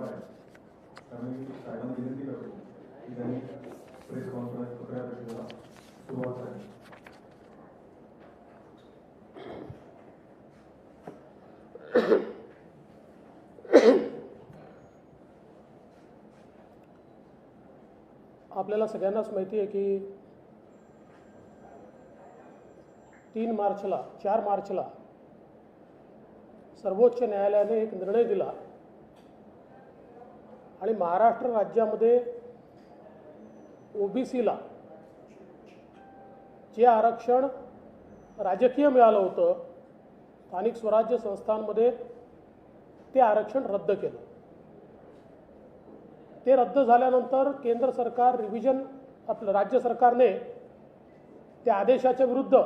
होणार आहे. त्यामुळे साहेबांना विनंती करतो की त्यांनी प्रेस कॉन्फरन्स पत्रकार परिषदेला सुरुवात करावी. आपल्याला सगळ्यांनाच माहिती आहे की 4 मार्चला सर्वोच्च न्यायालयाने एक निर्णय दिला आणि महाराष्ट्र राज्यामध्ये ओबीसीला जे आरक्षण राजकीय मिळालं होतं, स्थानिक स्वराज्य संस्थांमध्ये ते आरक्षण रद्द केलं. ते रद्द झाल्यानंतर केंद्र सरकार राज्य सरकारने त्या आदेशाच्या विरुद्ध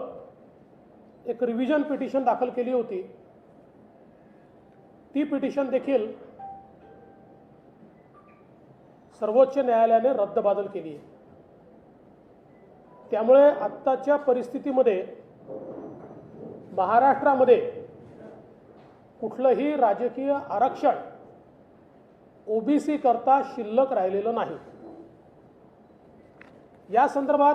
एक रिव्हिजन पिटिशन दाखल केली होती. ती पिटिशन देखील सर्वोच्च न्यायालयाने रद्दबातल केली आहे. त्यामुळे आत्ताच्या परिस्थितीमध्ये महाराष्ट्रामध्ये कुठलंही राजकीय आरक्षण ओबीसी करता शिल्लक राहिलेलं नाही. या संदर्भात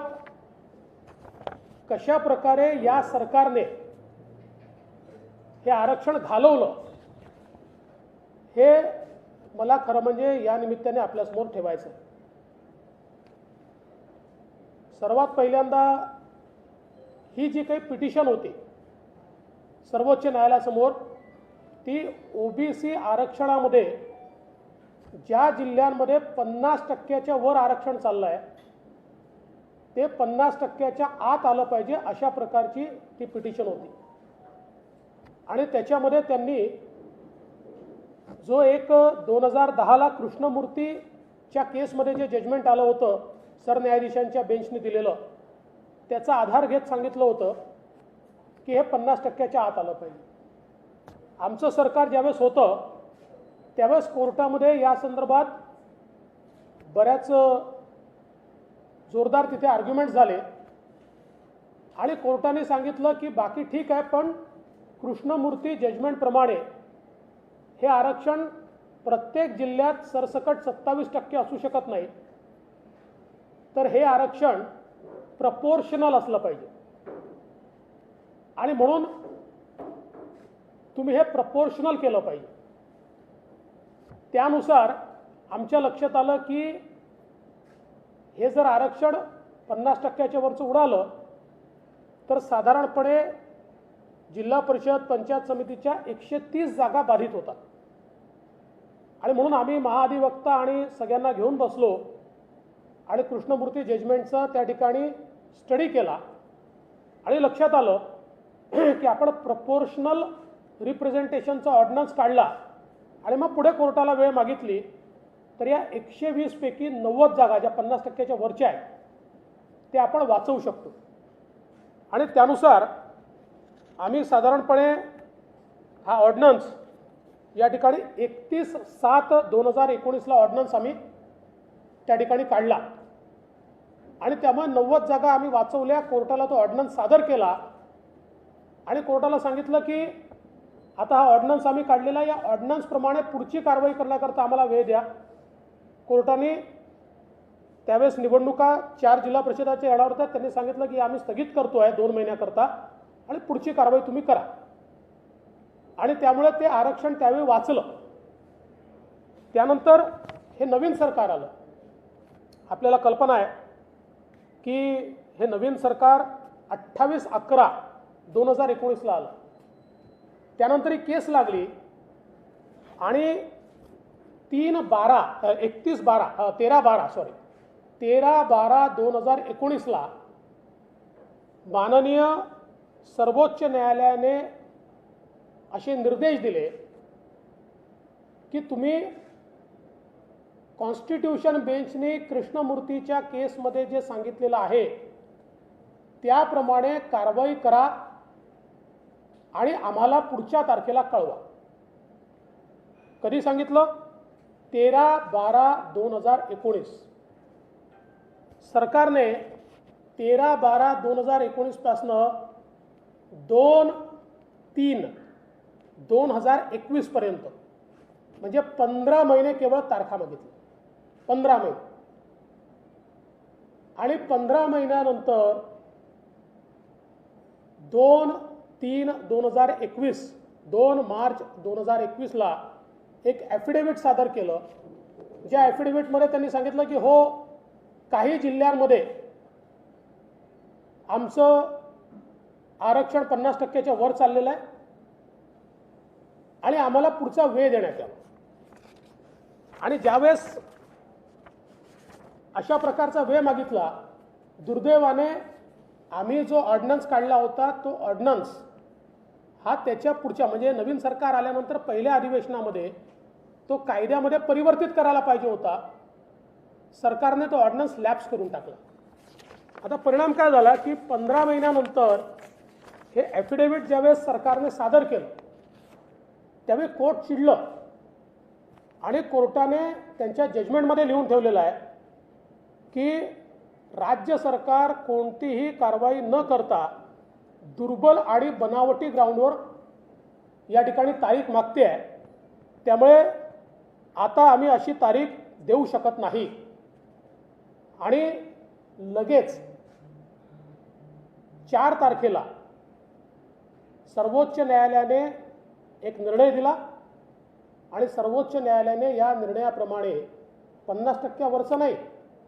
कशा प्रकारे या सरकारने हे आरक्षण घालवलं हे मला खरं म्हणजे या निमित्ताने आपल्यासमोर ठेवायचं आहे. सर्वात पहिल्यांदा ही जी काही पिटिशन होती सर्वोच्च न्यायालयासमोर, ती ओबीसी आरक्षणामध्ये ज्या जिल्ह्यांमध्ये 50% वर आरक्षण चाललं आहे ते 50% आत आलं पाहिजे अशा प्रकारची ती पिटिशन होती. आणि त्याच्यामध्ये त्यांनी जो एक 2010ला कृष्णमूर्तीच्या केसमध्ये जे जजमेंट आलं होतं सरन्यायाधीशांच्या बेंचने दिलेलं, त्याचा आधार घेत सांगितलं होतं की हे 50% आत आलं पाहिजे. आमचं सरकार ज्यावेळेस होतं त्यावेळेस कोर्टामध्ये या संदर्भात बऱ्याच जोरदार तिथे आर्ग्युमेंट झाले आणि कोर्टाने सांगितलं की बाकी ठीक आहे, पण कृष्णमूर्ती जजमेंटप्रमाणे हे आरक्षण प्रत्येक जिल्ह्यात सरसकट 27% असू शकत नाही, तर हे आरक्षण प्रपोर्शनल असलं पाहिजे आणि म्हणून तुम्ही हे प्रपोर्शनल केलं पाहिजे. त्यानुसार आमच्या लक्षात आलं की हे जर आरक्षण 50% वरचं उडालं तर साधारणपणे जिल्हा परिषद पंचायत समितीच्या 130 जागा बाधित होतात. आणि म्हणून आम्ही महाधिवक्ता आणि सगळ्यांना घेऊन बसलो आणि कृष्णमूर्ती जजमेंटचा त्या ठिकाणी स्टडी केला आणि लक्षात आलं की आपण प्रपोर्शनल रिप्रेझेंटेशनचा ऑर्डिनन्स काढला आणि मग पुढे कोर्टाला वेळ मागितली तर या 120 पैकी 90 जागा ज्या 50% वरच्या आहेत ते आपण वाचवू शकतो. आणि त्यानुसार आम्ही साधारणपणे हा ऑर्डिनन्स या ठिकाणी 31/7/2019ला ऑर्डिनन्स आम्ही त्या ठिकाणी काढला आणि त्यामुळे 90 जागा आम्ही वाचवल्या. कोर्टाला तो ऑर्डिनन्स सादर केला आणि कोर्टाला सांगितलं की आता हा ऑर्डिनन्स आम्ही काढलेला, या ऑर्डिनन्सप्रमाणे पुढची कारवाई करण्याकरता आम्हाला वेळ द्या. कोर्टाने त्यावेळेस निवडणुका 4 जिल्हा परिषदाच्या येणार होत्या, त्यांनी सांगितलं की आम्ही स्थगित करतो आहे 2 महिन्याकरता आणि पुढची कारवाई तुम्ही करा. आणि त्यामुळे ते आरक्षण त्यावेळी वाचलं. त्यानंतर हे नवीन सरकार आलं. आपल्याला कल्पना आहे की हे नवीन सरकार 28/11/2019ला आलं. त्यानंतर ही केस लागली आणि 13/12/2019ला माननीय सर्वोच्च न्यायालयाने असे निर्देश दिले की तुम्ही कॉन्स्टिट्यूशन बेंचने कृष्णमूर्तीच्या केसमध्ये जे सांगितलेलं आहे त्याप्रमाणे कारवाई करा आणि आम्हाला पुढच्या तारखेला कळवा. कधी सांगितलं? 13/12/2019. सरकारने 13/12/2019 पासनं 2/3/2021 पर्यंत म्हणजे 15 महिने केवळ तारखा मागितली, 15 महिने. आणि 15 महिन्यानंतर 2 मार्च 2021ला एक ॲफिडेव्हिट सादर केलं. ज्या ॲफिडेव्हिटमध्ये त्यांनी सांगितलं की हो, काही जिल्ह्यांमध्ये आमचं आरक्षण 50%च्या वर चाललेलं आहे आणि आम्हाला पुढचा वेळ देण्यात यावा. आणि ज्यावेळेस अशा प्रकारचा वेळ मागितला, दुर्दैवाने आम्ही जो ऑर्डिनन्स काढला होता तो ऑर्डिनन्स हा त्याच्या पुढच्या म्हणजे नवीन सरकार आल्यानंतर पहिल्या अधिवेशनामध्ये तो कायद्यामध्ये परिवर्तित करायला पाहिजे होता. सरकारने तो ऑर्डिनन्स लॅप्स करून टाकला. आता परिणाम काय झाला की 15 महिन्यानंतर हे ॲफिडेव्हिट ज्यावेळेस सरकारने सादर केलं त्यावेळी कोर्ट चिडलं आणि कोर्टाने त्यांच्या जजमेंटमध्ये लिहून ठेवलेलं आहे की राज्य सरकार कोणतीही कारवाई न करता दुर्बल आणि बनावटी ग्राउंडवर या ठिकाणी तारीख मागते आहे. त्यामुळे आता आम्ही अशी तारीख देऊ शकत नाही. आणि लगेच 4 तारखेला सर्वोच्च न्यायालयाने एक निर्णय दिला आणि सर्वोच्च न्यायालयाने या निर्णयाप्रमाणे 50%वरचं नाही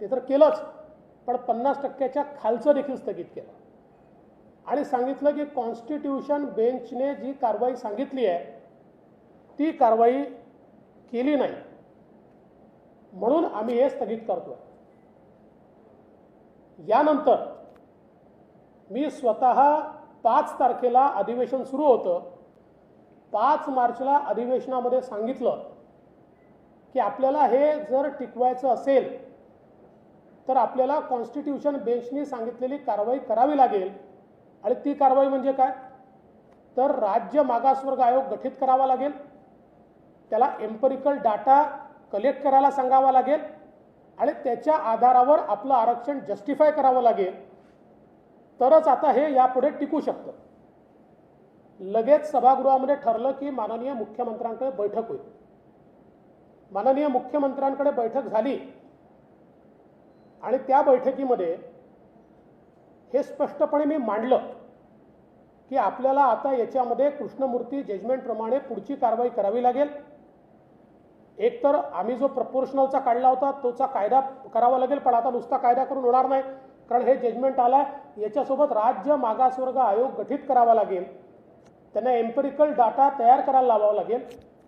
ते तर केलंच, पण 50%च्या खालचं देखील स्थगित केलं आणि सांगितलं की कॉन्स्टिट्यूशन बेंचने जी कारवाई सांगितली आहे ती कारवाई केली नाही, म्हणून आम्ही हे स्थगित करतो. यानंतर मी स्वतः 5 तारखेला अधिवेशन सुरू होतं. 5 मार्चला अधिवेशनामध्ये सांगितलं की आपल्याला हे जर टिकवायचं असेल तर आपल्याला कॉन्स्टिट्यूशन बेंचने सांगितलेली कारवाई करावी लागेल. आणि ती कारवाई म्हणजे काय, तर राज्य मागासवर्ग आयोग गठीत करावा लागेल, त्याला एम्पिरिकल डाटा कलेक्ट करायला सांगावा लागेल आणि त्याच्या आधारावर आपलं आरक्षण जस्टिफाय करावं लागेल, तरच आता हे यापुढे टिकू शकतं. लगेच सभागृहामध्ये ठरलं की माननीय मुख्यमंत्र्यांकडे बैठक होईल. माननीय मुख्यमंत्र्यांकडे बैठक झाली आणि त्या बैठकीमध्ये हे स्पष्टपणे मी मांडलं की आपल्याला आता याच्यामध्ये कृष्णमूर्ती जजमेंटप्रमाणे पुढची कारवाई करावी लागेल. एकतर आम्ही जो प्रपोर्शनलचा काढला होता तोचा कायदा करावा लागेल, पण आता नुसता कायदा करून होणार नाही, कारण हे जजमेंट आलं आहे. याच्यासोबत राज्य मागासवर्ग आयोग गठीत करावा लागेल, त्यांना एम्पिरिकल डाटा तयार करायला लावावा लागेल,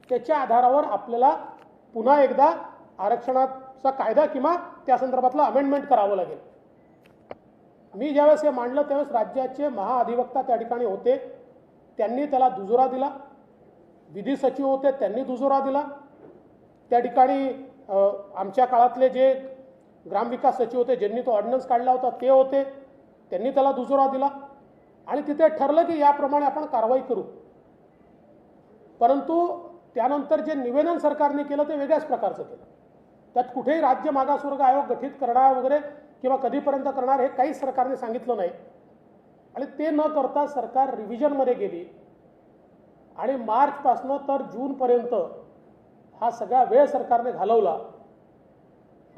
त्याच्या आधारावर आपल्याला पुन्हा एकदा आरक्षणाचा कायदा किंवा त्या संदर्भातलं अमेंडमेंट करावं लागेल. मी ज्यावेळेस हे मांडलं त्यावेळेस राज्याचे महाअधिवक्ता त्या ठिकाणी होते, त्यांनी त्याला दुजोरा दिला. विधी सचिव होते, त्यांनी दुजोरा दिला. त्या ठिकाणी आमच्या काळातले जे ग्रामविकास सचिव होते, ज्यांनी तो ऑर्डिनन्स काढला होता ते होते, त्यांनी त्याला दुजोरा दिला आणि तिथे ठरलं की याप्रमाणे आपण कारवाई करू. परंतु त्यानंतर जे निवेदन सरकारने केलं ते वेगळ्याच प्रकारचं केलं. त्यात कुठेही राज्य मागासवर्ग आयोग गठीत करणार वगैरे किंवा कधीपर्यंत करणार हे काहीच सरकारने सांगितलं नाही. आणि ते न करता सरकार रिव्हिजनमध्ये गेली आणि मार्चपासनं तर जूनपर्यंत हा सगळा वेळ सरकारने घालवला.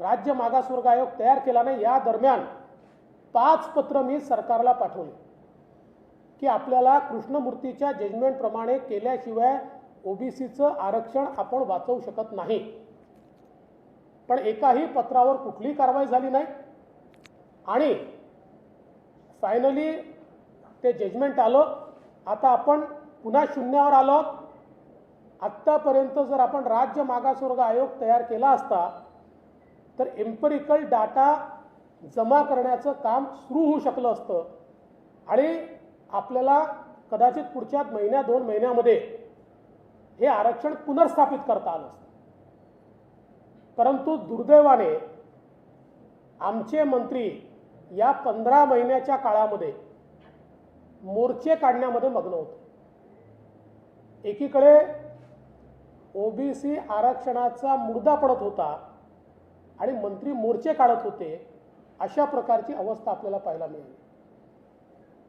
राज्य मागासवर्ग आयोग तयार केला नाही. या दरम्यान 5 पत्र मी सरकारला पाठवले की आपल्याला कृष्णमूर्तीच्या जजमेंटप्रमाणे केल्याशिवाय ओबीसीचं आरक्षण आपण वाचवू शकत नाही. पण एकाही पत्रावर कुठलीही कारवाई झाली नाही आणि फायनली ते जजमेंट आलं. आता आपण पुन्हा शून्यावर आलो. आत्तापर्यंत जर आपण राज्य मागासवर्ग आयोग तयार केला असता तर एम्पिरिकल डाटा जमा करण्याचं काम सुरू होऊ शकलं असतं आणि आपल्याला कदाचित पुढच्या महिन्या 2 महिन्यामध्ये हे आरक्षण पुनर्स्थापित करता आलं असतं. परंतु दुर्दैवाने आमचे मंत्री या 15 महिन्याच्या काळामध्ये मोर्चे काढण्यामध्ये मग्न होते. एकीकडे ओबीसी आरक्षणाचा मुर्दा पडत होता आणि मंत्री मोर्चे काढत होते. अशा प्रकारची अवस्था आपल्याला पाहायला मिळाली.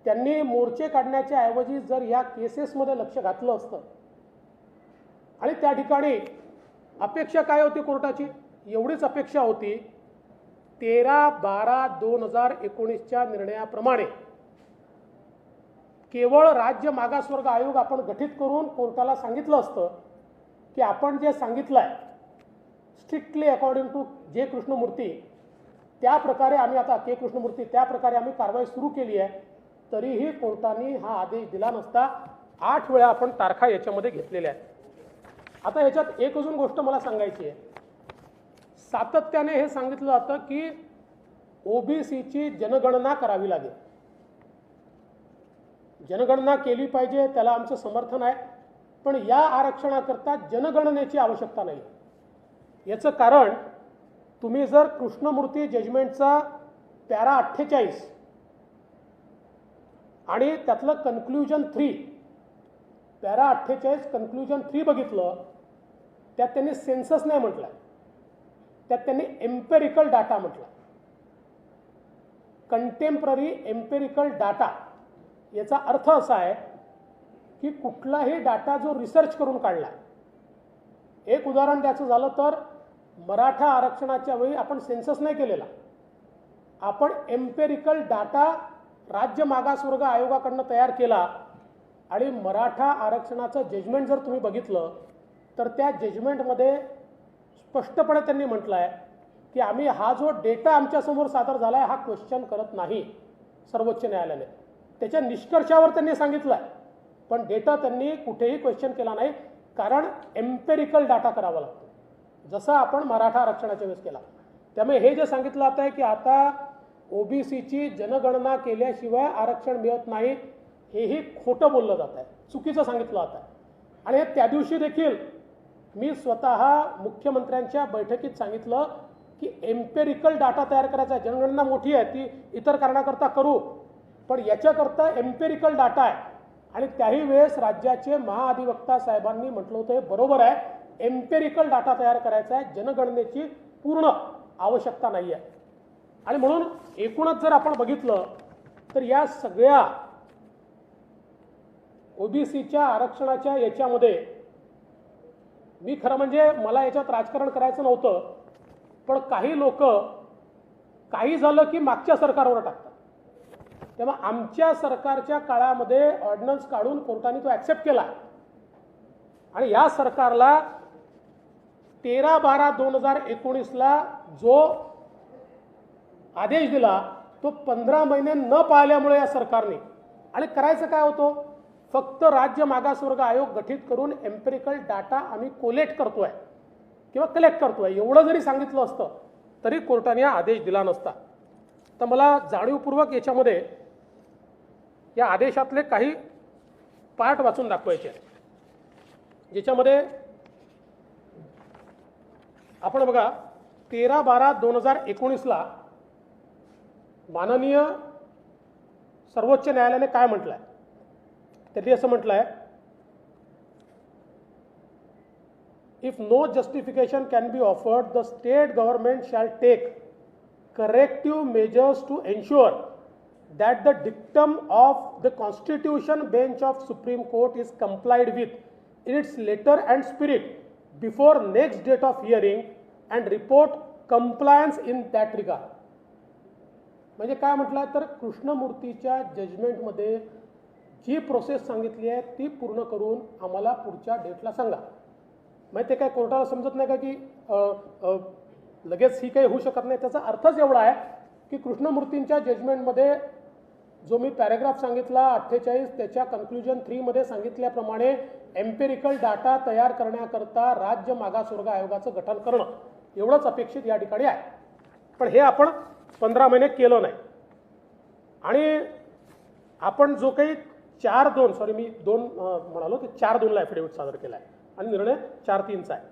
त्यांनी मोर्चे काढण्याच्या ऐवजी जर या केसेसमध्ये लक्ष घातलं असतं आणि त्या ठिकाणी अपेक्षा काय होती कोर्टाची? एवढीच अपेक्षा होती, 13/12/2019च्या निर्णयाप्रमाणे केवळ राज्य मागासवर्ग आयोग आपण गठीत करून कोर्टाला सांगितलं असतं की आपण जे सांगितलं आहे स्ट्रिक्टली अकॉर्डिंग टू जे कृष्णमूर्ती, त्या प्रकारे आम्ही आता के कृष्णमूर्ती त्या प्रकारे आम्ही कारवाई सुरू केली आहे, तरीही कोर्टाने हा आदेश दिला नसता. 8 वेळा आपण तारखा याच्यामध्ये घेतलेल्या आहेत. आता याच्यात एक अजून गोष्ट मला सांगायची आहे. सातत्याने हे सांगितलं जातं की ओबीसीची जनगणना करावी लागेल, जनगणना केली पाहिजे, त्याला आमचं समर्थन आहे. पण या आरक्षणाकरता जनगणनेची आवश्यकता नाही. याचं कारण तुम्ही जर कृष्णमूर्ती जजमेंटचा पॅरा 48 आणि त्यातलं कन्क्लुजन 3, पॅरा 48 कन्क्लुजन 3 बघितलं, त्यात त्यांनी सेन्सस नाही म्हटलं, त्यात त्यांनी एम्पेरिकल डाटा म्हटलं. कंटेम्पररी एम्पेरिकल डाटा याचा अर्थ असा आहे की कुठलाही डाटा जो रिसर्च करून काढला. एक उदाहरण द्यायचं झालं तर मराठा आरक्षणाच्या वेळी आपण सेन्सस नाही केलेला, आपण एम्पेरिकल डाटा राज्य मागासवर्ग आयोगाकडनं तयार केला. आणि मराठा आरक्षणाचं जजमेंट जर तुम्ही बघितलं तर त्या जजमेंटमध्ये स्पष्टपणे त्यांनी म्हटलं आहे की आम्ही हा जो डेटा आमच्यासमोर सादर झाला आहे हा क्वेश्चन करत नाही सर्वोच्च न्यायालयाने. त्याच्या निष्कर्षावर त्यांनी सांगितलं आहे, पण डेटा त्यांनी कुठेही क्वेश्चन केला नाही, कारण एम्पेरिकल डाटा करावा लागतो, जसं आपण मराठा आरक्षणाच्या वेळेस केला. त्यामुळे हे जे सांगितलं जात आहे की आता ओबीसीची जनगणना केल्याशिवाय आरक्षण मिळत नाही, हेही खोटं बोललं जात आहे, चुकीचं सांगितलं जात आहे. आणि हे त्या दिवशी देखील मी स्वतः मुख्यमंत्र्यांच्या बैठकीत सांगितलं की एम्पेरिकल डाटा तयार करायचा आहे. जनगणना मोठी आहे, ती इतर कारणाकरता करू, पण याच्याकरता एम्पेरिकल डाटा आहे. आणि त्याही वेळेस राज्याचे महाअधिवक्ता साहेबांनी म्हटलं होतं हे बरोबर आहे, एम्पेरिकल डाटा तयार करायचा आहे, जनगणनेची पूर्ण आवश्यकता नाही आहे. आणि म्हणून एकूणच जर आपण बघितलं तर या सगळ्या ओबीसीच्या आरक्षणाच्या याच्यामध्ये मी खरं म्हणजे मला याच्यात राजकारण करायचं नव्हतं, पण काही लोक काही झालं की मागच्या सरकारवर टाकतात. तेव्हा आमच्या सरकारच्या काळामध्ये ऑर्डिनन्स काढून कोर्टाने तो ॲक्सेप्ट केला आणि या सरकारला 13/12/2019ला जो आदेश दिला तो 15 महिने न पाळल्यामुळे या सरकारने, आणि करायचं काय होतं, फक्त राज्य मागासवर्ग आयोग गठीत करून एम्पेरिकल डाटा आम्ही कोलेक्ट करतोय किंवा कलेक्ट करतोय एवढं जरी सांगितलं असतं तरी कोर्टाने आदेश दिला नसता. तर मला जाणीवपूर्वक याच्यामध्ये या आदेशातले काही पार्ट वाचून दाखवायचे आहेत, ज्याच्यामध्ये आपण बघा 13/12/2019ला माननीय सर्वोच्च न्यायालयाने काय म्हटलंय. त्यांनी असं म्हटलंय, if no justification can be offered the state government shall take corrective measures to ensure that the dictum of the Constitution Bench of Supreme Court is complied with in its letter and spirit before next date of hearing and report compliance in that regard. म्हणजे काय म्हटलं तर कृष्णमूर्तीच्या जजमेंटमध्ये जी process सांगितली आहे ती पूर्ण करून आम्हाला पुढच्या डेटला सांगा. म्हणजे ते काय कोर्टाला समजत नाही का की लगेच ही काही होऊ शकत नाही. त्याचा अर्थच एवढा आहे की कृष्णमूर्तींच्या जजमेंटमध्ये जो मी पॅरेग्राफ सांगितला 48 त्याच्या कन्क्लुजन 3 मध्ये सांगितल्याप्रमाणे एम्पेरिकल डाटा तयार करण्याकरता राज्य मागासवर्ग आयोगाचं गठन करणं एवढंच अपेक्षित या ठिकाणी आहे. पण हे आपण 15 महिने केलं नाही. आणि आपण जो काही 4-2 मी 2 म्हणालो ते 4-2ला ॲफिडेव्हिट सादर केला आहे आणि निर्णय 4-3चा आहे.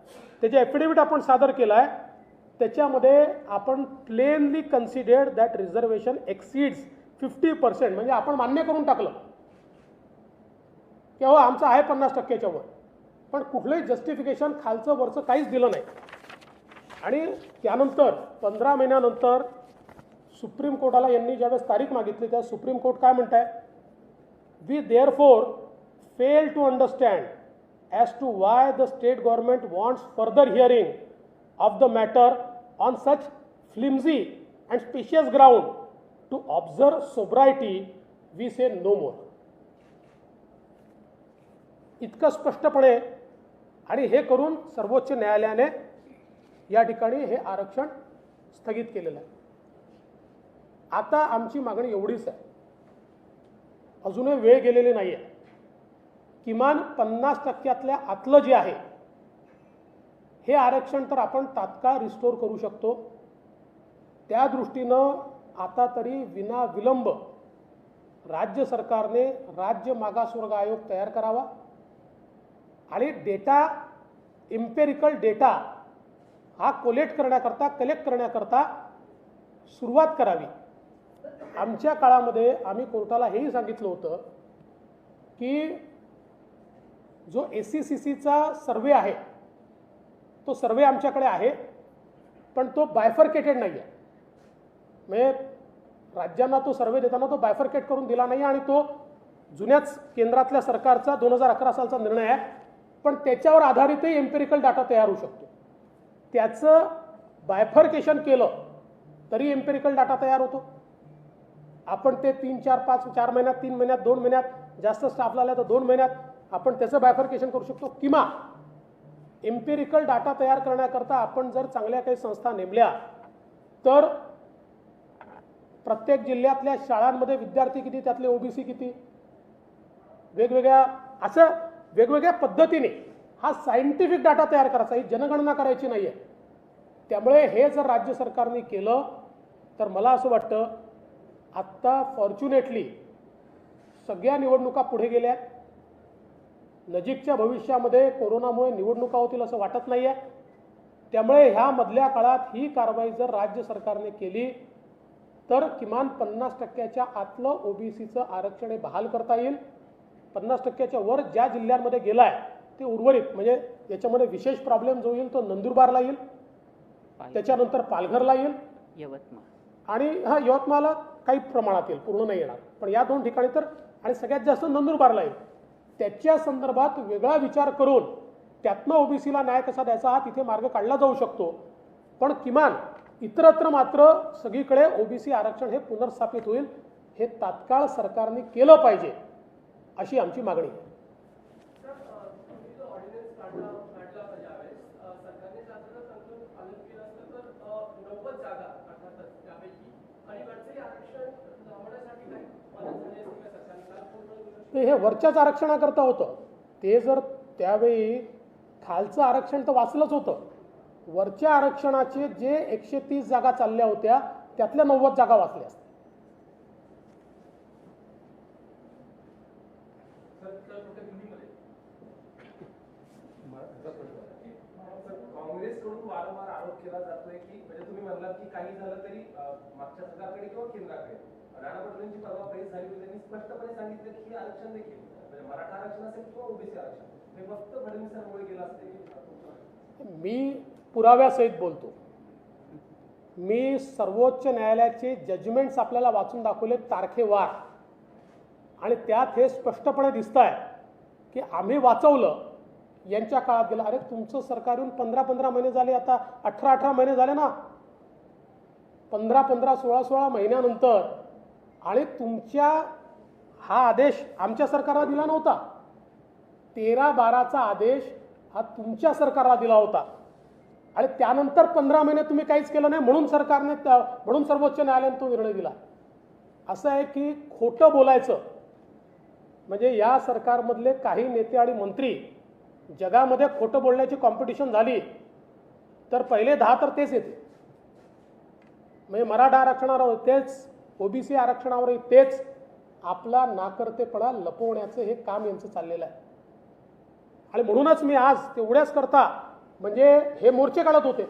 त्याचे ॲफिडेव्हिट आपण सादर केला आहे, त्याच्यामध्ये आपण plainly considered that reservation exceeds 50%, म्हणजे आपण मान्य करून टाकलं की हो आमचं आहे 50%च्या वर, पण कुठलंही जस्टिफिकेशन खालचं वरचं काहीच दिलं नाही. आणि त्यानंतर 15 महिन्यानंतर सुप्रीम कोर्टाला यांनी ज्यावेळेस तारीख मागितली त्या सुप्रीम कोर्ट काय म्हणत आहे, we therefore fail to understand as to why the state government wants further hearing of the matter on such flimsy and specious ground. To observe sobriety, we say no more. इतकं स्पष्टपणे आणि हे करून सर्वोच्च न्यायालयाने या ठिकाणी हे आरक्षण स्थगित केलेलं आहे. आता आमची मागणी एवढीच आहे, अजूनही वेळ गेलेली नाही आहे. किमान 50% आतलं जे आहे हे आरक्षण तर आपण तात्काळ रिस्टोर करू शकतो. त्या दृष्टीनं आता तरी विना विलंब राज्य सरकारने राज्य मागासवर्ग आयोग तयार करावा आणि डेटा, इम्पेरिकल डेटा हा कलेक्ट करण्याकरता सुरुवात करावी. आमच्या काळामध्ये आम्ही कोर्टाला हेही सांगितलं होतं की जो SCCCचा सर्वे आहे तो सर्वे आमच्याकडे आहे, पण तो बायफर्केटेड नाही आहे. म्हणजे राज्यांना तो सर्वे देताना तो बायफर्केट करून दिला नाही आणि तो जुन्याच केंद्रातल्या सरकारचा 2011 सालचा निर्णय आहे, पण त्याच्यावर आधारितही एम्पेरिकल डाटा तयार होऊ शकतो. त्याचं बायफर्केशन केलं तरी एम्पेरिकल डाटा तयार होतो. आपण ते 3, 4, 5, 4 महिन्यात, 3 महिन्यात, 2 महिन्यात, जास्त स्टाफ लागला तर 2 महिन्यात आपण त्याचं बायफर्केशन करू शकतो. किंवा एम्पेरिकल डाटा तयार करण्याकरता आपण जर चांगल्या काही संस्था नेमल्या तर प्रत्येक जिल्ह्यातल्या शाळांमध्ये विद्यार्थी किती, त्यातले OBC किती, वेगवेगळ्या पद्धतीने हा सायंटिफिक डाटा तयार करायचा, ही जनगणना करायची नाही आहे. त्यामुळे हे जर राज्य सरकारने केलं तर मला असं वाटतं आत्ता फॉर्च्युनेटली सगळ्या निवडणुका पुढे गेल्या आहेत. नजीकच्या भविष्यामध्ये कोरोनामुळे निवडणुका होतील असं वाटत नाही आहे. त्यामुळे ह्या मधल्या काळात ही कारवाई जर राज्य सरकारने केली तर किमान 50% आतलं OBCचं आरक्षण हे बहाल करता येईल. 50% वर ज्या जिल्ह्यांमध्ये गेला आहे ते उर्वरित, म्हणजे याच्यामध्ये विशेष प्रॉब्लेम जो येईल तो नंदुरबारला येईल, त्याच्यानंतर पालघरला येईल, यवतमाळ आणि यवतमाळला काही प्रमाणात येईल, पूर्ण नाही येणार, पण या 2 ठिकाणी तर, आणि सगळ्यात जास्त नंदुरबारला येईल. त्याच्या संदर्भात वेगळा विचार करून त्यातनं OBCला न्याय कसा द्यायचा हा तिथे मार्ग काढला जाऊ शकतो. पण किमान इतरत्र मात्र सगळीकडे OBC आरक्षण हे पुनर्स्थापित होईल. हे तात्काळ सरकारने केलं पाहिजे अशी आमची मागणी आहे. हे वरच्याच आरक्षणाकरता होतं. ते जर त्यावेळी खालचं आरक्षण तर वाचलंच होतं. वरच्या आरक्षणाचे जे 130 जागा चालल्या होत्या त्यातल्या 90 जागा वाचल्या असतात. काँग्रेसकडून वारंवार आरोप केला जातोय की म्हणजे तुम्ही म्हणलात की काही झालं तरी मागच्या सरकारकडे किंवा केंद्राकडे. राणा पाटलांची परवा प्रेस झाली होती, त्यांनी स्पष्टपणे सांगितलं की आरक्षण देखील म्हणजे मराठा आरक्षण असेल किंवा OBC आरक्षण हे फक्त फडणवीसांमुळे गेलं असते. मी पुराव्यासहित बोलतो. मी सर्वोच्च न्यायालयाचे जजमेंट्स आपल्याला वाचून दाखवले तारखेवार, आणि त्यात हे स्पष्टपणे दिसत आहे की आम्ही वाचवलं यांच्या काळात गेला. अरे तुमचं सरकार येऊन 15-15 महिने झाले, आता 18-18 महिने झाले ना, 15-15, 16-16 महिन्यानंतर, आणि तुमच्या हा आदेश आमच्या सरकारला दिला नव्हता. 13-12चा आदेश हा तुमच्या सरकारला दिला होता आणि त्यानंतर 15 महिने तुम्ही काहीच केलं नाही, म्हणून सर्वोच्च न्यायालयाने तो निर्णय दिला. असं आहे की खोटं बोलायचं म्हणजे या सरकारमधले काही नेते आणि मंत्री, जगामध्ये खोटं बोलण्याची कॉम्पिटिशन झाली तर पहिले 10 तर तेच येते. म्हणजे मराठा आरक्षणावर तेच, OBC आरक्षणावर तेच, आपला नाकर्तेपणा लपवण्याचं हे काम यांचं चाललेलं आहे. आणि म्हणूनच मी आज तेवढ्याच करता म्हणजे हे मोर्चे काढत होते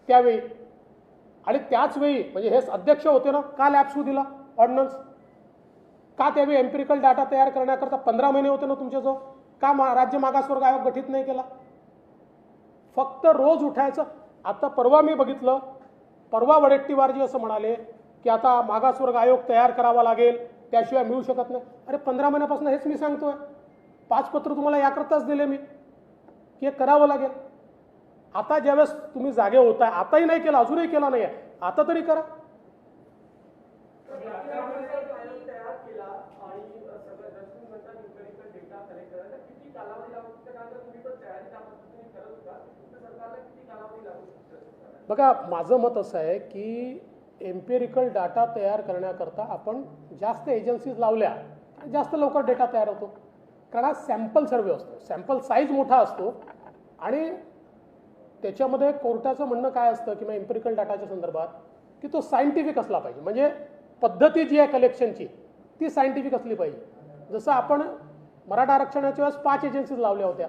त्यावेळी, आणि त्याच वेळी म्हणजे हे अध्यक्ष होते ना, का लॅप्स दिला ऑर्डिनन्स, का त्यावेळी एम्पिरिकल डाटा तयार करण्याकरता 15 महिने होते ना तुमच्याजवळ, का राज्य मागासवर्ग आयोग गठीत नाही केला. फक्त रोज उठायचं. आता परवा मी बघितलं, परवा वडेट्टीवारजी असं म्हणाले की आता मागासवर्ग आयोग तयार करावा लागेल, त्याशिवाय मिळू शकत नाही. अरे 15 महिन्यापासून हेच मी सांगतोय. 5 पत्र तुम्हाला याकरताच दिले मी की हे करावं लागेल. आता ज्यावेळेस तुम्ही जागे होताय, आताही नाही केला, अजूनही केला नाही आहे, आता तरी करा. तयार केला आणि सगळं जसं म्हणतात न्यूमेरिकल डेटा कलेक्ट करायला किती कालावधी लागू शकतो? कारण तुम्ही पण तयारी त्या पद्धतीने करत होता, तर सरकारला किती कालावधी लागू शकतो? बघा, माझं मत असं आहे की एम्पेरिकल डाटा तयार करण्याकरता आपण जास्त एजन्सीज लावल्या जास्त लवकर डेटा तयार होतो. कारण हा सॅम्पल सर्वे असतो, सॅम्पल साईज मोठा असतो आणि त्याच्यामध्ये कोर्टाचं म्हणणं काय असतं किंवा एम्पेरिकल डाटाच्या संदर्भात की तो सायंटिफिक असला पाहिजे. म्हणजे पद्धती जी आहे कलेक्शनची ती सायंटिफिक असली पाहिजे. जसं आपण मराठा आरक्षणाच्या वेळेस 5 एजन्सीज लावल्या होत्या,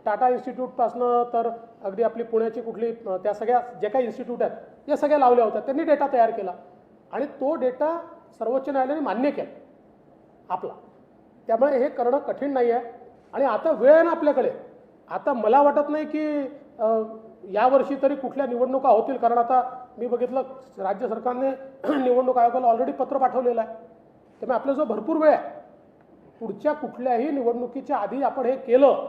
टाटा इन्स्टिट्यूटपासनं तर अगदी आपली पुण्याची कुठली त्या सगळ्या जे काही इन्स्टिट्यूट आहेत या सगळ्या लावल्या होत्या. त्यांनी डेटा तयार केला आणि तो डेटा सर्वोच्च न्यायालयाने मान्य केला आपला. त्यामुळे हे करणं कठीण नाही आहे आणि आता वेळ आहे ना आपल्याकडे. आता मला वाटत नाही की यावर्षी तरी कुठल्या निवडणुका होतील, कारण आता मी बघितलं राज्य सरकारने निवडणूक आयोगाला ऑलरेडी पत्र पाठवलेलं आहे. त्यामुळे आपल्याजवळ भरपूर वेळ आहे. पुढच्या कुठल्याही निवडणुकीच्या आधी आपण हे केलं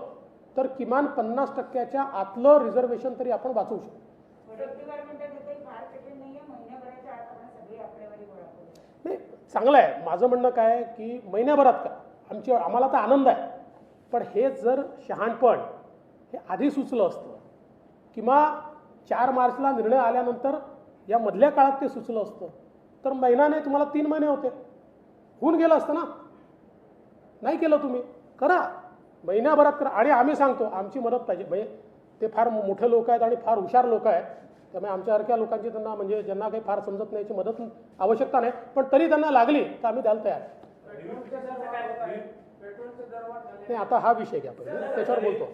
तर किमान 50% आतलं रिझर्वेशन तरी आपण वाचवू शकतो. नाही, चांगलं आहे. माझं म्हणणं काय आहे की महिन्याभरात का आम्हाला तर आनंद आहे, पण हे जर शहाणपण हे आधी सुचलं असतं किंवा 4 मार्चला निर्णय आल्यानंतर या मधल्या काळात ते सुचलं असतं तर महिना नाही तुम्हाला 3 महिने होते, होऊन गेलं असतं ना. नाही केलं तुम्ही, करा महिन्याभरात करा. आणि आम्ही सांगतो आमची मदत पाहिजे. म्हणजे ते फार मोठे लोक आहेत आणि फार हुशार लोक आहेत, त्यामुळे आमच्यासारख्या लोकांची त्यांना म्हणजे ज्यांना काही फार समजत नाही याची मदत आवश्यकता नाही, पण तरी त्यांना लागली तर आम्ही द्यायला तयार. नाही, आता हा विषय घ्या पहिले, त्याच्यावर बोलतो.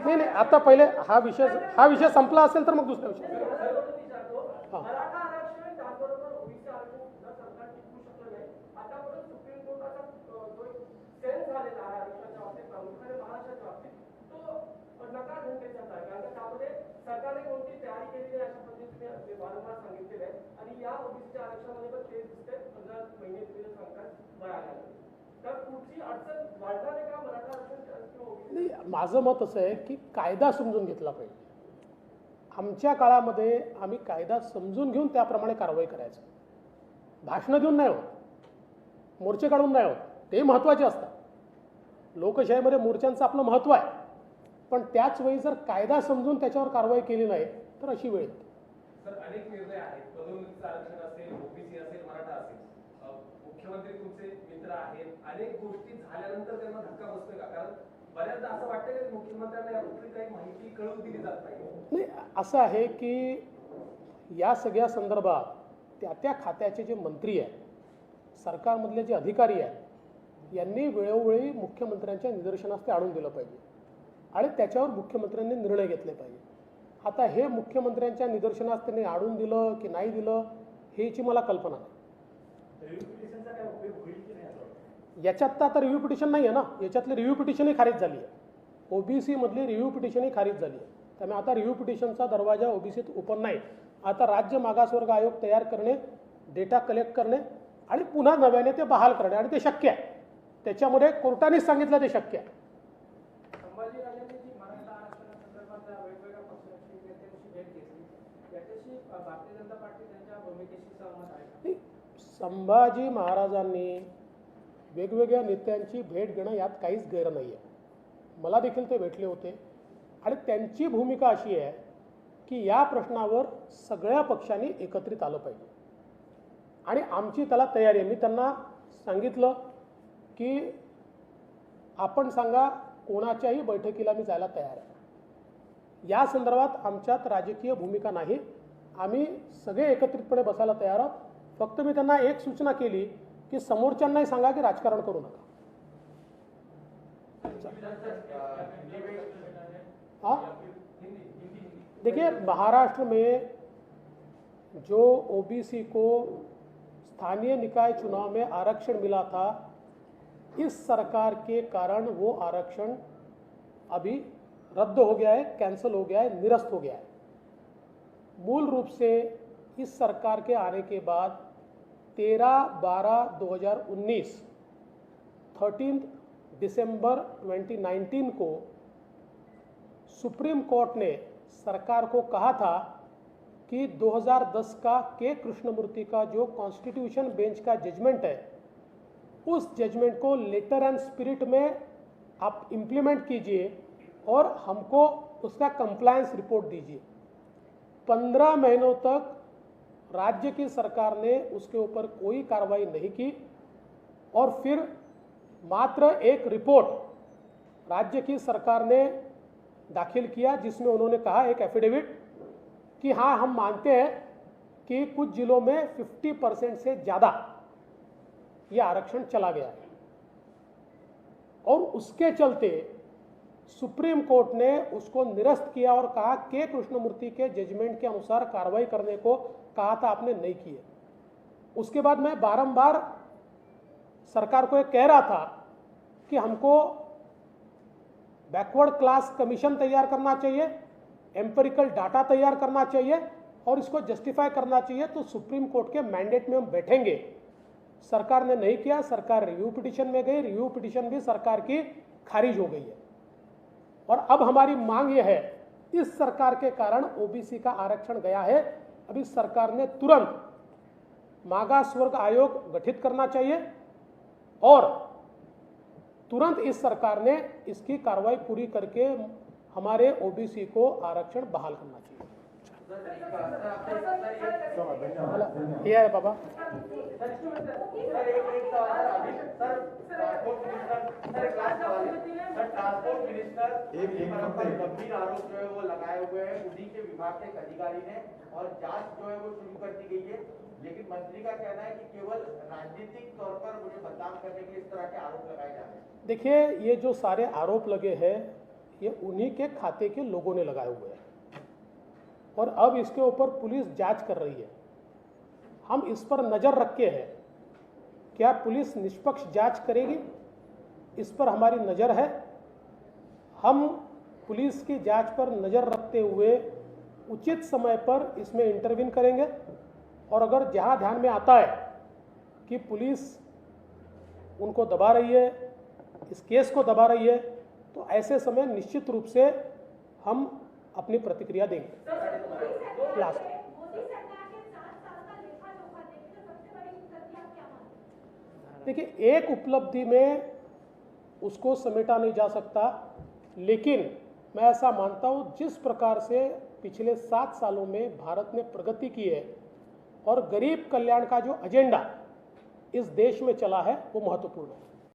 नाही नाही, आता पहिले हा विषय संपला असेल तर मग दुसरा विषय. हां, सरकारने कोणती तयारी केलेली आहे अशा पद्धतीने वारंवार सांगितलेलं आहे आणि या ओबीसीच्या आरक्षणामध्ये पण तेच दिसते. 15 महिने तुम्ही सांगतात वयाला तर पुढची अडचण वाढणार आहे का मराठा आरक्षण? नाही, माझं मत असं आहे की कायदा समजून घेतला पाहिजे. आमच्या काळामध्ये आम्ही कायदा समजून घेऊन त्याप्रमाणे कारवाई करायचं. भाषणं देऊन नाही होत, मोर्चे काढून नाही होत, ते महत्त्वाचे असतात. लोकशाहीमध्ये मोर्चांचं आपलं महत्त्व आहे, पण त्याच वेळी जर कायदा समजून त्याच्यावर कारवाई केली नाही तर अशी वेळ येते. सर, अनेक निर्णय आहेत, पदोन्नतीचं आरक्षण असेल, ओबीसी असेल, मराठा असेल, मुख्यमंत्री तुमचे मित्र आहेत, अनेक गोष्टी झाल्यानंतर त्यांना धक्का बसतोय का? कारण बऱ्याचदा असं वाटतं की मुख्यमंत्र्यांना याबद्दल काही माहिती कळवून दिली जात नाही. असं आहे की या सगळ्या संदर्भात त्या खात्याचे जे मंत्री आहेत, सरकारमधले जे अधिकारी आहेत, यांनी वेळोवेळी मुख्यमंत्र्यांच्या निदर्शनास ते आणून दिलं पाहिजे आणि त्याच्यावर मुख्यमंत्र्यांनी निर्णय घेतले पाहिजे. आता हे मुख्यमंत्र्यांच्या निदर्शनास त्यांनी आणून दिलं की नाही दिलं ह्याची मला कल्पना नाही. याच्यात तर आता रिव्ह्यू पिटिशन नाही आहे ना, याच्यातली रिव्ह्यू पिटिशनही खारिज झाली आहे. ओबीसी मधली रिव्ह्यू पिटिशनही खारिज झाली आहे. त्यामुळे आता रिव्ह्यू पिटिशनचा दरवाजा ओबीसीत ओपन नाही. आता राज्य मागासवर्ग आयोग तयार करणे, डेटा कलेक्ट करणे आणि पुन्हा नव्याने ते बहाल करणे, आणि ते शक्य आहे. त्याच्यामध्ये कोर्टानेच सांगितलं ते शक्य आहे. संभाजीराजांनी जी मराठा आरक्षणासंदर्भात वेगवेगळ्या पक्षांची नेत्यांची भेट घेतली, त्याच्याशी भारतीय जनता पार्टी त्यांच्या भूमिकेशी सहमत आहे? संभाजी महाराजांनी वेगवेगळ्या नेत्यांची भेट घेणं यात काहीच गैर नाही आहे. मला देखील ते भेटले होते आणि त्यांची भूमिका अशी आहे की या प्रश्नावर सगळ्या पक्षांनी एकत्रित आलं पाहिजे आणि आमची त्याला तयारी आहे. मी त्यांना सांगितलं की आपण सांगा कोणाच्याही बैठकीला मी जायला तयार आहे. या संदर्भात आमच्यात राजकीय भूमिका नाही, आम्ही सगळे एकत्रितपणे बसायला तयार आहोत. फक्त मी त्यांना एक सूचना केली की समोरच्यांनाही सांगा की राजकारण करू नका. हाँ, देखिए महाराष्ट्र में जो ओबीसी को स्थानीय निकाय चुनाव में आरक्षण मिला था, इस सरकार के कारण वो आरक्षण अभी रद्द हो गया है, कैंसिल हो गया है, निरस्त हो गया है. मूल रूप से इस सरकार के आने के बाद 13/12/2019 13 दिसंबर 2019 को सुप्रीम कोर्ट ने सरकार को कहा था कि 2010 का के कृष्णमूर्ति का जो कॉन्स्टिट्यूशन बेंच का जजमेंट है, उस जजमेंट को लेटर एंड स्पिरिट में आप इम्प्लीमेंट कीजिए और हमको उसका कंप्लायंस रिपोर्ट दीजिए। 15 महीनों तक राज्य की सरकार ने उसके ऊपर कोई कार्रवाई नहीं की और फिर मात्र एक रिपोर्ट राज्य की सरकार ने दाखिल किया, जिसमें उन्होंने कहा, एक एफिडेविट, कि हाँ हम मानते हैं कि कुछ जिलों में 50% से ज़्यादा यह आरक्षण चला गया है। और उसके चलते सुप्रीम कोर्ट ने उसको निरस्त किया और कहा के कृष्णमूर्ति के जजमेंट के अनुसार कार्रवाई करने को कहा था, आपने नहीं किए। उसके बाद मैं बारंबार सरकार को यह कह रहा था कि हमको बैकवर्ड क्लास कमीशन तैयार करना चाहिए, एम्पिरिकल डाटा तैयार करना चाहिए और इसको जस्टिफाई करना चाहिए, तो सुप्रीम कोर्ट के मैंडेट में हम बैठेंगे। सरकार ने नहीं किया। सरकार रिव्यू पिटीशन में गई, रिव्यू पिटीशन भी सरकार की खारिज हो गई है। और अब हमारी मांग यह है, इस सरकार के कारण ओबीसी का आरक्षण गया है, अभी सरकार ने तुरंत मागास वर्ग आयोग गठित करना चाहिए और तुरंत इस सरकार ने इसकी कार्रवाई पूरी करके हमारे ओबीसी को आरक्षण बहाल करना चाहिए। ये है बाबा। ट्रांसपोर्ट मिनिस्टर गंभीर आरोप जो है वो लगाए हुए हैं उन्हीं के विभाग के एक अधिकारी ने, और जांच जो है वो शुरू कर दी गई है, लेकिन मंत्री का कहना है कि केवल राजनीतिक तौर पर मुझे बदनाम करने के लिए इस तरह के आरोप लगाए जा रहे हैं। देखिए, ये जो सारे आरोप लगे हैं ये उन्हीं के खाते के लोगों ने लगाए हुए हैं और अब इसके ऊपर पुलिस जांच कर रही है। हम इस पर नज़र रखे हैं, क्या पुलिस निष्पक्ष जांच करेगी, इस पर हमारी नज़र है। हम पुलिस की जांच पर नज़र रखते हुए उचित समय पर इसमें इंटरवीन करेंगे और अगर जहां ध्यान में आता है कि पुलिस उनको दबा रही है, इस केस को दबा रही है, तो ऐसे समय निश्चित रूप से हम अपनी प्रतिक्रिया देंगे। देखिए, एक उपलब्धि में उसको समेटा नहीं जा सकता, लेकिन मैं ऐसा मानता हूँ जिस प्रकार से पिछले 7 सालों में भारत ने प्रगति की है और गरीब कल्याण का जो एजेंडा इस देश में चला है वो महत्वपूर्ण है।